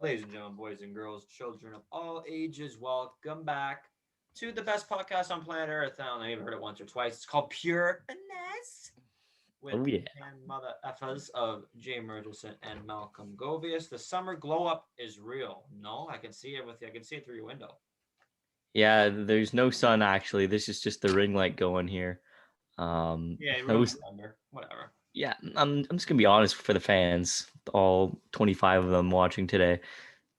Ladies and gentlemen, boys and girls, children of all ages, welcome back to the best podcast on planet Earth. I don't know, you've heard it once or twice. It's called Pure Finesse with Oh the yeah. and mother effas of Jay Murchison and Malcolm Govius. The summer glow up is real. No, I can see it with you. I can see it through your window. Yeah, there's no sun actually. This is just the ring light going here. Yeah, I room was thunder. Whatever. yeah, I'm just gonna be honest for the fans, all 25 of them watching today,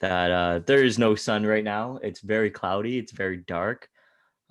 that there is no sun right now. It's very cloudy, it's very dark.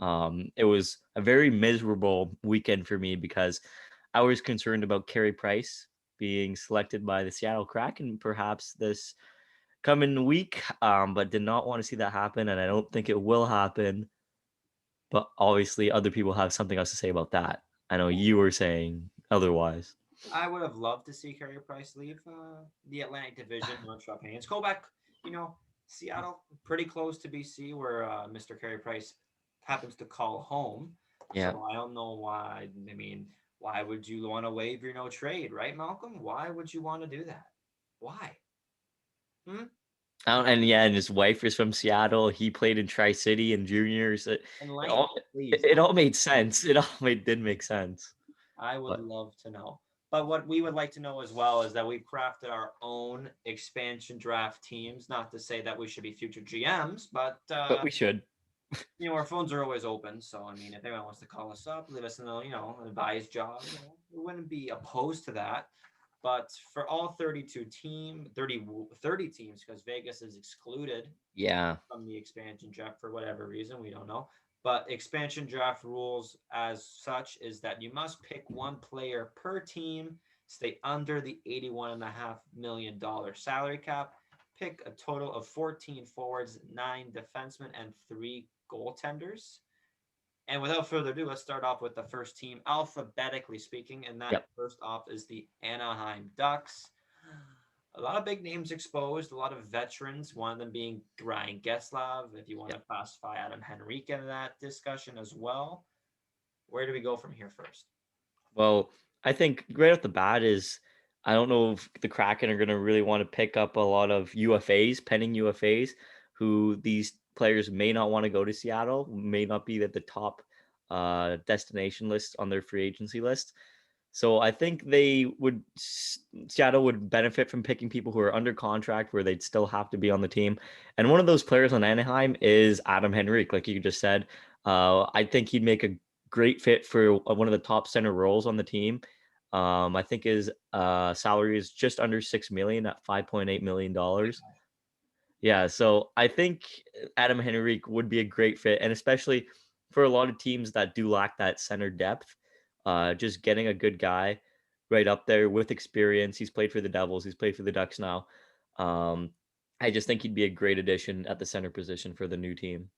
It was a very miserable weekend for me because I was concerned about Carey Price being selected by the Seattle Kraken perhaps this coming week, but did not want to see that happen, and I don't think it will happen. But obviously, other people have something else to say about that. I know you were saying otherwise. I would have loved to see Carey Price leave the Atlantic Division, Montreal Canadiens. Go back, you know, Seattle, pretty close to BC, where Mr. Carey Price happens to call home. Yeah. So I don't know why. I mean, why would you want to waive your no trade, right, Malcolm? Why would you want to do that? Why? Hmm? And yeah, and his wife is from Seattle. He played in Tri City and juniors. It, And it Lane, all please. it all made sense. It all did make sense. I would But love to know. But what we would like to know as well is that we've crafted our own expansion draft teams. Not to say that we should be future GMs, but we should. our phones are always open. So I mean, if anyone wants to call us up, leave us an advice job, we wouldn't be opposed to that. But for all 30 teams, because Vegas is excluded Yeah. from the expansion draft for whatever reason, we don't know. But expansion draft rules as such is that you must pick one player per team, stay under the $81.5 million salary cap, pick a total of 14 forwards, 9 defensemen, and 3 goaltenders. And without further ado, let's start off with the first team, alphabetically speaking. And that Yep. first off is the Anaheim Ducks. A lot of big names exposed, a lot of veterans, one of them being Ryan Getzlav, if you want to Yep. classify Adam Henrique into that discussion as well. Where do we go from here first? Well, I think right off the bat is I don't know if the Kraken are going to really want to pick up a lot of UFAs, pending UFAs, who these players may not want to go to Seattle, may not be at the top destination list on their free agency list. So I think Seattle would benefit from picking people who are under contract where they'd still have to be on the team. And one of those players on Anaheim is Adam Henrique, like you just said. I think he'd make a great fit for one of the top center roles on the team. I think his salary is just under 6 million at $5.8 million. Yeah, so I think Adam Henrique would be a great fit, and especially for a lot of teams that do lack that center depth, just getting a good guy right up there with experience. He's played for the Devils, he's played for the Ducks now. Um, I just think he'd be a great addition at the center position for the new team.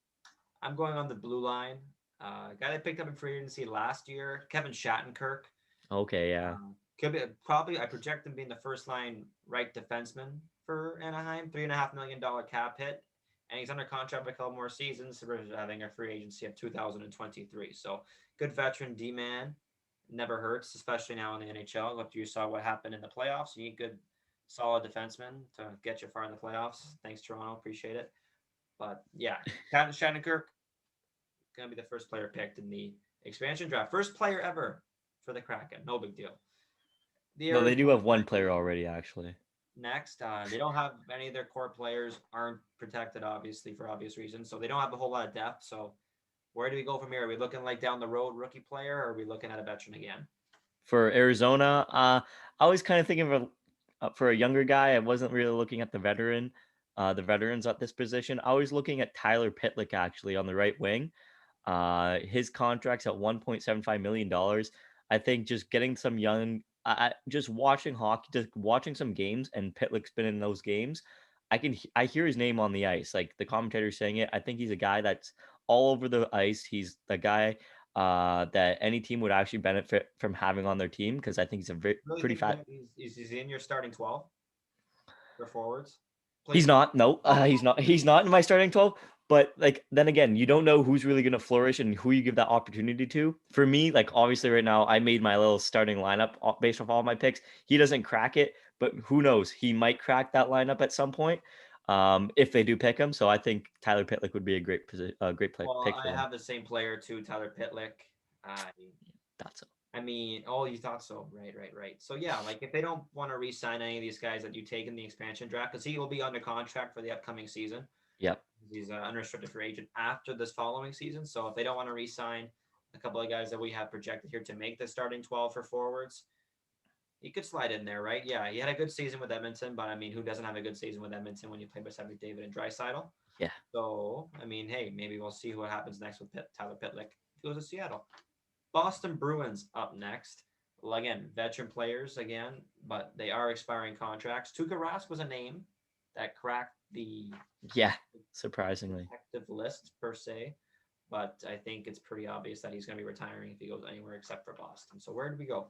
I'm going on the blue line. Guy I picked up in free agency last year, Kevin Shattenkirk. Okay, yeah, Could be probably I project him being the first line right defenseman for Anaheim, $3.5 million cap hit, and he's under contract for a couple more seasons, having a free agency of 2023. So good veteran D man, never hurts, especially now in the NHL. After you saw what happened in the playoffs, you need good, solid defensemen to get you far in the playoffs. Thanks Toronto, appreciate it. But yeah, Shattenkirk gonna be the first player picked in the expansion draft, first player ever for the Kraken. No big deal. The no, they do Arizona have one player already actually. next. They don't have any of their core players aren't protected, obviously, for obvious reasons. So they don't have a whole lot of depth. So where do we go from here? Are we looking like down the road rookie player, or are we looking at a veteran again? For Arizona, I was kind of thinking of for a younger guy. I wasn't really looking at the veterans at this position. I was looking at Tyler Pitlick actually on the right wing. His contract's at $1.75 million. I think just getting some young, just watching hockey, just watching some games, and Pitlick's been in those games. I hear his name on the ice, like the commentator saying it. I think he's a guy that's all over the ice. He's the guy that any team would actually benefit from having on their team because I think he's a Really pretty think fat. he's in your starting 12 for forwards? He's Please. not. No, Oh, he's not. He's not in my starting 12. But like then again, you don't know who's really going to flourish and who you give that opportunity to. For me, like obviously right now, I made my little starting lineup based off all my picks. He doesn't crack it, but who knows? He might crack that lineup at some point if they do pick him. So I think Tyler Pitlick would be a Well, pick for I them. have the same player too, Tyler Pitlick. I That's I mean, oh, you thought so. Right, right, right. So yeah, like if they don't want to re-sign any of these guys that you take in the expansion draft, because he will be under contract for the upcoming season. yep. He's an unrestricted free agent after this following season. So if they don't want to re-sign a couple of guys that we have projected here to make the starting 12 for forwards, he could slide in there, right? Yeah, he had a good season with Edmonton, but I mean, who doesn't have a good season with Edmonton when you play beside McDavid and Draisaitl? Yeah. So I mean, hey, maybe we'll see what happens next with Tyler Pitlick if he goes to Seattle. Boston Bruins up next. Well, again, veteran players again, but they are expiring contracts. Tuukka Rask was a name that cracked the Yeah. Surprisingly. protective list per se, but I think it's pretty obvious that he's going to be retiring if he goes anywhere except for Boston. So where do we go?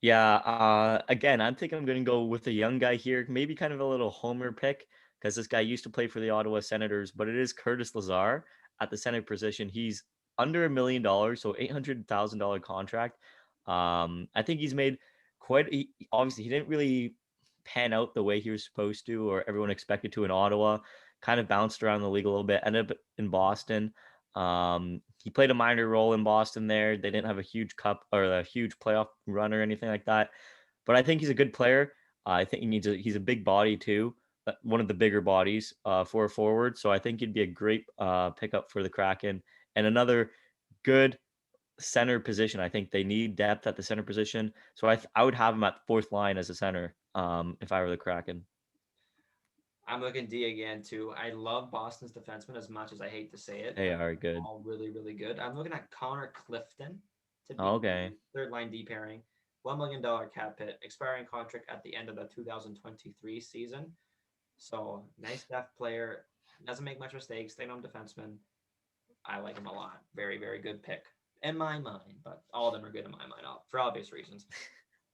Yeah, again, I think I'm going to go with a young guy here, maybe kind of a little homer pick because this guy used to play for the Ottawa Senators, but it is Curtis Lazar at the center position. He's under $1 million, so $800,000 contract. I think he's made obviously, he didn't really pan out the way he was supposed to or everyone expected to in Ottawa. Kind of bounced around the league a little bit, ended up in Boston. He played a minor role in Boston there. They didn't have a huge cup or a huge playoff run or anything like that. But I think he's a good player. I think he's a big body too, one of the bigger bodies for a forward. So I think he'd be a great pickup for the Kraken and another good center position. I think they need depth at the center position. So I would have him at fourth line as a center if I were the Kraken. I'm looking D again too. I love Boston's defensemen as much as I hate to say it. They They're are good. all really, really good. I'm looking at Connor Clifton to be Okay. third line D pairing. $1 million cap hit, expiring contract at the end of the 2023 season. So nice depth player. Doesn't make much mistakes. Stay on defenseman. I like him a lot. Very, very good pick in my mind, but all of them are good in my mind for obvious reasons.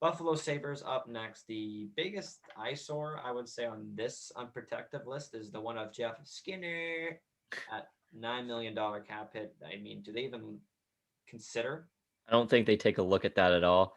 Buffalo Sabres up next. The biggest eyesore, I would say, on this unprotected list is the one of Jeff Skinner at $9 million cap hit. I mean, do they even consider? I don't think they take a look at that at all.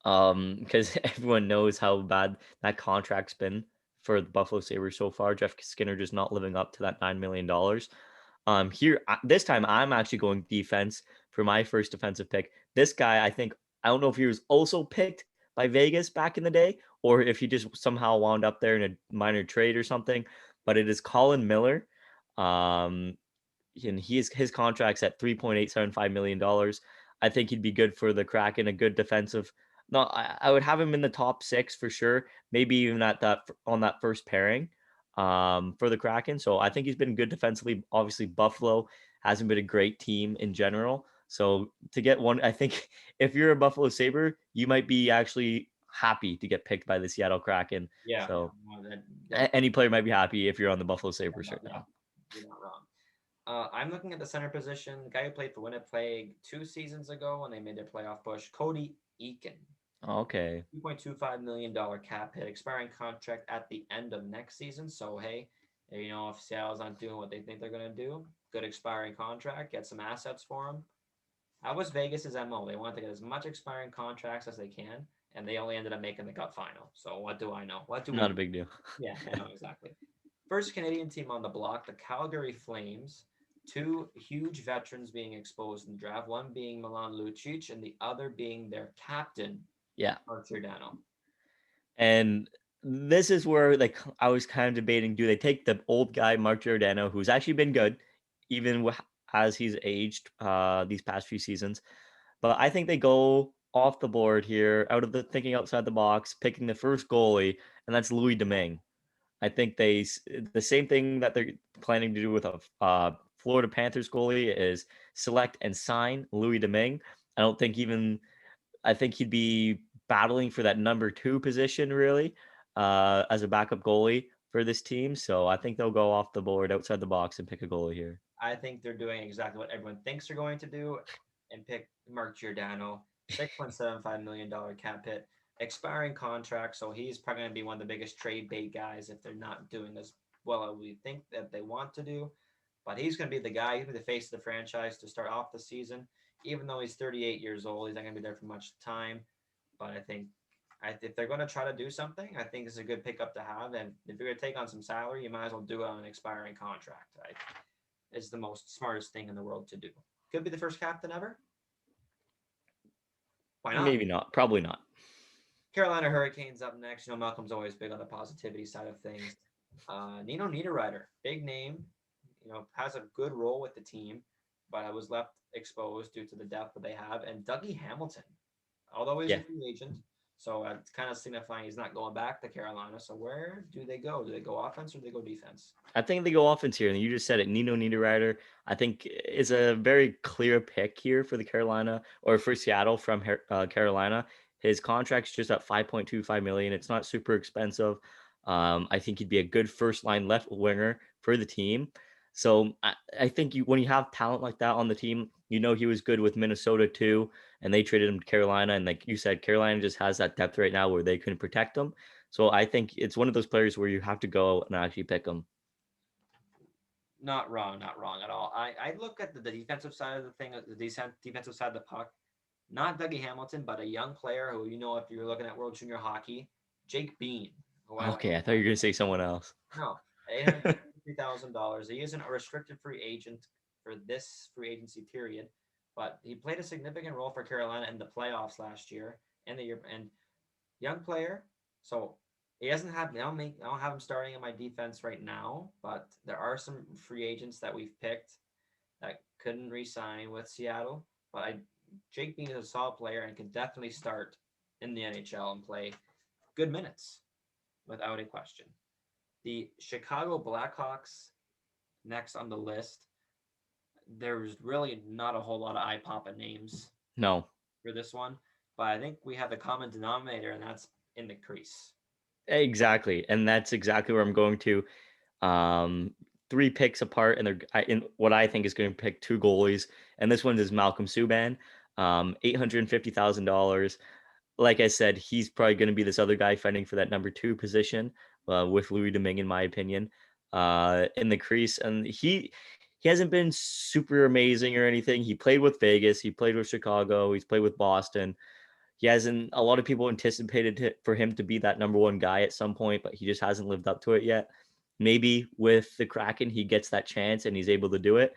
Because everyone knows how bad that contract's been for the Buffalo Sabres so far. Jeff Skinner just not living up to that $9 million. Here this time I'm actually going defense for my first defensive pick. This guy, I don't know if he was also picked by Vegas back in the day, or if he just somehow wound up there in a minor trade or something. But it is Colin Miller. Um, and his contract's at $3.875 million. I think he'd be good for the Kraken, a good defensive. No, I would have him in the top six for sure. Maybe even at that on that first pairing for the Kraken. So I think he's been good defensively. Obviously, Buffalo hasn't been a great team in general. So to get one, I think if you're a Buffalo Sabre, you might be actually happy to get picked by the Seattle Kraken. Yeah, So no, that, any player might be happy if you're on the Buffalo Sabres right yeah, now. you're not wrong. I'm looking at the center position. The guy who played for Winnipeg 2 seasons ago when they made their playoff push, Cody Eakin. Okay. $2.25 million cap hit, expiring contract at the end of next season. So hey, if Seattle's not doing what they think they're gonna do, good expiring contract, get some assets for them. That was Vegas's MO. They wanted to get as much expiring contracts as they can, and they only ended up making the Cup final. So what do I know? What do we Not know? a big deal. Yeah, I know exactly. First Canadian team on the block, the Calgary Flames. Two huge veterans being exposed in the draft, one being Milan Lucic and the other being their captain, Yeah. Mark Giordano. And this is where I was kind of debating, do they take the old guy Mark Giordano, who's actually been good, even as he's aged these past few seasons. But I think they go off the board here, out of the thinking outside the box, picking the first goalie, and that's Louis Domingue. I think the same thing that they're planning to do with a Florida Panthers goalie is select and sign Louis Domingue. I don't think even I think he'd be battling for that number two position really as a backup goalie for this team. So I think they'll go off the board outside the box and pick a goalie here. I think they're doing exactly what everyone thinks they're going to do and pick Mark Giordano, $6.75 million cap hit, expiring contract. So he's probably going to be one of the biggest trade bait guys if they're not doing as well as we think that they want to do. But he's going to be the guy, he's going to be the face of the franchise to start off the season. Even though he's 38 years old, he's not going to be there for much time. But I think If they're going to try to do something, I think it's a good pickup to have. And if you're going to take on some salary, you might as well do it on an expiring contract. It's the most smartest thing in the world to do. Could be the first captain ever. Why not? Maybe not. Probably not. Carolina Hurricanes up next. Malcolm's always big on the positivity side of things. Nino Niederreiter, big name, has a good role with the team, but I was left exposed due to the depth that they have. And Dougie Hamilton, although he's Yeah. a free agent, so it's kind of signifying he's not going back to Carolina. So where do they go? Do they go offense or do they go defense? I think they go offense here, and you just said it. Nino Niederreiter, I think, is a very clear pick here for the Carolina or for Seattle from Carolina. His contract's just at 5.25 million. It's not super expensive. I think he'd be a good first line left winger for the team. So I think when you have talent like that on the team, he was good with Minnesota too, and they traded him to Carolina. And like you said, Carolina just has that depth right now where they couldn't protect him. So I think it's one of those players where you have to go and actually pick him. Not wrong, not wrong at all. I look at the defensive side of the thing, the defensive side of the puck. Not Dougie Hamilton, but a young player who, if you're looking at World Junior Hockey, Jake Bean, who I like. Okay, I thought you were going to say someone else. No, $853,000. He isn't a restricted free agent for this free agency period, but he played a significant role for Carolina in the playoffs last year and the year. And young player, so he doesn't have. I don't have him starting in my defense right now, but there are some free agents that we've picked that couldn't re-sign with Seattle. But Jake Bean is a solid player and can definitely start in the NHL and play good minutes without a question. The Chicago Blackhawks next on the list. There's really not a whole lot of eye-popping names No. for this one, but I think we have the common denominator, and that's in the crease. Exactly. And that's exactly where I'm going to. Three picks apart, and they're in what I think is going to pick two goalies. And this one is Malcolm Subban, $850,000. Like I said, he's probably going to be this other guy fighting for that number two position with Louis Domingue, in my opinion, in the crease. And he hasn't been super amazing or anything. He played with Vegas. He played with Chicago. He's played with Boston. He hasn't. A lot of people anticipated for him to be that number one guy at some point, but he just hasn't lived up to it yet. Maybe with the Kraken, he gets that chance and he's able to do it.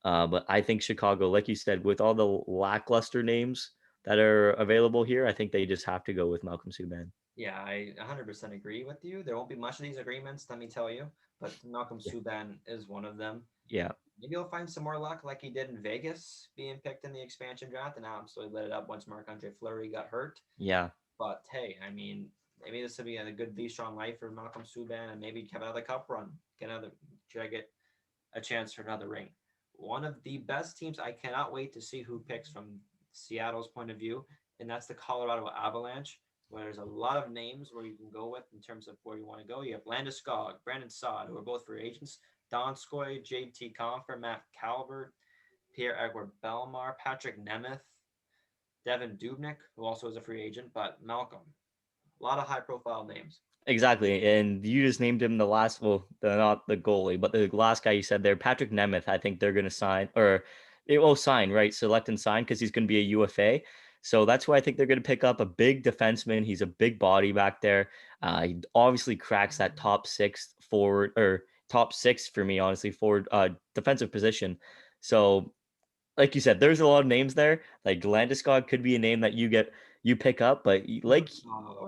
But I think Chicago, like you said, with all the lackluster names that are available here, I think they just have to go with Malcolm Subban. Yeah, I 100% agree with you. There won't be much of these agreements, let me tell you, but Malcolm Subban is one of them. Yeah. Maybe he'll find some more luck like he did in Vegas, being picked in the expansion draft and absolutely lit it up once Marc-Andre Fleury got hurt. Yeah. But hey, I mean, maybe this will be a good V-strong life for Malcolm Subban and maybe have another cup run, try to get a chance for another ring. One of the best teams. I cannot wait to see who picks from Seattle's point of view, and that's the Colorado Avalanche, where there's a lot of names where you can go with in terms of where you want to go. You have Landeskog, Brandon Saad, who are both free agents, Donskoy, JT Compher, Matt Calvert, Pierre-Edouard Bellemare, Patrick Nemeth, Devin Dubnyk, who also is a free agent, but Malcolm. A lot of high-profile names. Exactly. And you just named him not the goalie, but the last guy you said there, Patrick Nemeth. I think they're going to sign, or they will sign, right? Select and sign because he's going to be a UFA. So that's why I think they're going to pick up a big defenseman. He's a big body back there. He obviously cracks that top six forward, or top six for me, honestly, forward defensive position. So like you said, there's a lot of names there. Like Landeskog could be a name that you pick up, but like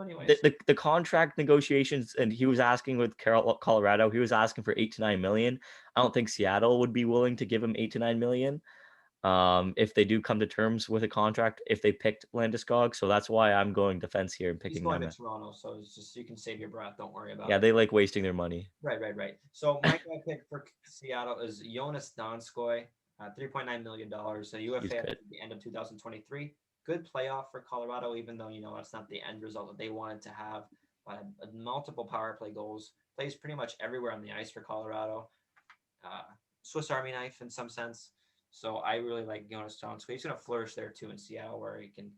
anyways, the contract negotiations, and he was asking with Colorado, he was asking for 8 to 9 million. I don't think Seattle would be willing to give him 8 to 9 million. If they do come to terms with a contract, if they picked Landeskog, so that's why I'm going defense here and he's picking going them. to Toronto, so it's just you can save your breath. Don't worry about Yeah, it. they like wasting their money. Right. So my guy pick for Seattle is Jonas Donskoy, $3.9 million, a UFA at the end of 2023. Good playoff for Colorado, even though that's not the end result that they wanted to have. Multiple power play goals, plays pretty much everywhere on the ice for Colorado. Swiss Army knife in some sense. So I really like Jonas Donskoy. He's going to flourish there too in Seattle, where he can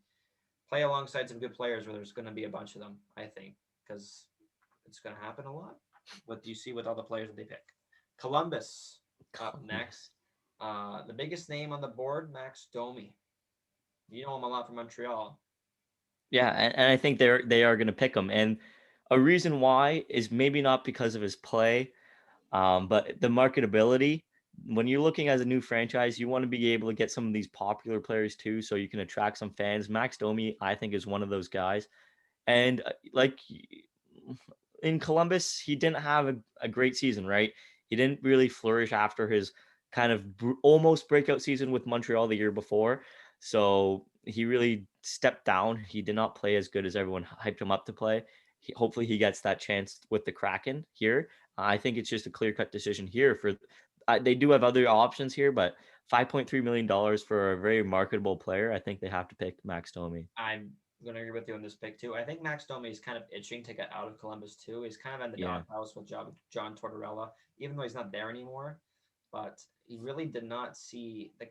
play alongside some good players, where there's going to be a bunch of them, I think, because it's going to happen a lot. What do you see with all the players that they pick? Columbus up next. The biggest name on the board, Max Domi. You know him a lot from Montreal. Yeah, and I think they are going to pick him. And a reason why is maybe not because of his play, but the marketability. When you're looking as a new franchise, you want to be able to get some of these popular players too, so you can attract some fans. Max Domi, I think, is one of those guys. And like in Columbus, he didn't have a great season, right? He didn't really flourish after his kind of almost breakout season with Montreal the year before. So he really stepped down. He did not play as good as everyone hyped him up to play. Hopefully, he gets that chance with the Kraken here. I think it's just a clear cut decision here. For they do have other options here, but $5.3 million for a very marketable player, I think they have to pick Max Domi. I'm gonna agree with you on this pick too. I think Max Domi is kind of itching to get out of Columbus too. He's kind of in the Yeah, doghouse with John Tortorella, even though he's not there anymore. But he really did not see the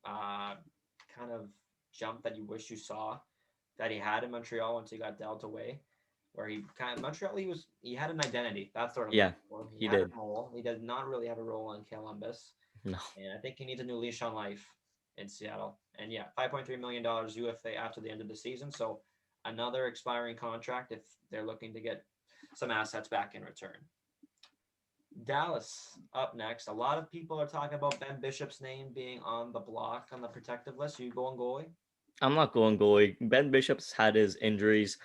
uh, kind of jump that you wish you saw that he had in Montreal once he got dealt away. Where he kind of Montreal, he had an identity. That's what I'm yeah, looking for. He he had a did. role. He does not really have a role in Columbus. No. And I think he needs a new leash on life in Seattle. And yeah, $5.3 million UFA after the end of the season. So another expiring contract if they're looking to get some assets back in return. Dallas up next. A lot of people are talking about Ben Bishop's name being on the block on the protective list. Are you going goalie? I'm not going goalie. Ben Bishop's had his injuries.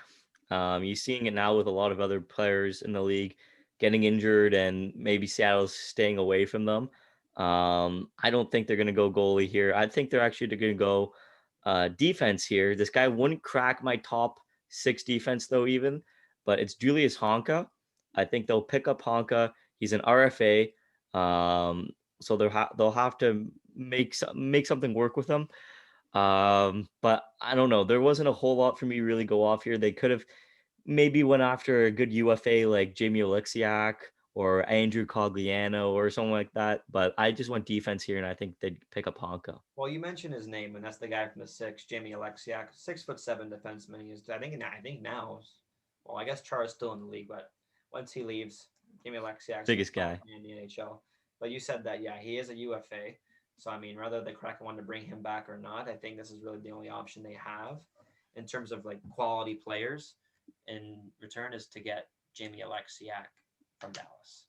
You're seeing it now with a lot of other players in the league getting injured, and maybe Seattle's staying away from them. I don't think they're going to go goalie here. I think they're actually going to go defense here. This guy wouldn't crack my top six defense though, even, but it's Julius Honka. I think they'll pick up Honka. He's an RFA, so they'll have to make something work with him. But I don't know. There wasn't a whole lot for me to really go off here. They could have maybe went after a good UFA like Jamie Alexiak or Andrew Cogliano or something like that. But I just went defense here, and I think they'd pick up Honka. Well, you mentioned his name, and that's the guy from the six, Jamie Alexiak, 6'7" defenseman. He is, I think now. Well, I guess Char's still in the league, but once he leaves, Jamie Alexiak's going to Biggest start guy. playing in the NHL. But you said that, yeah, he is a UFA. So I mean, whether the Kraken want to bring him back or not, I think this is really the only option they have in terms of like quality players. In return, is to get Jamie Alexiak from Dallas.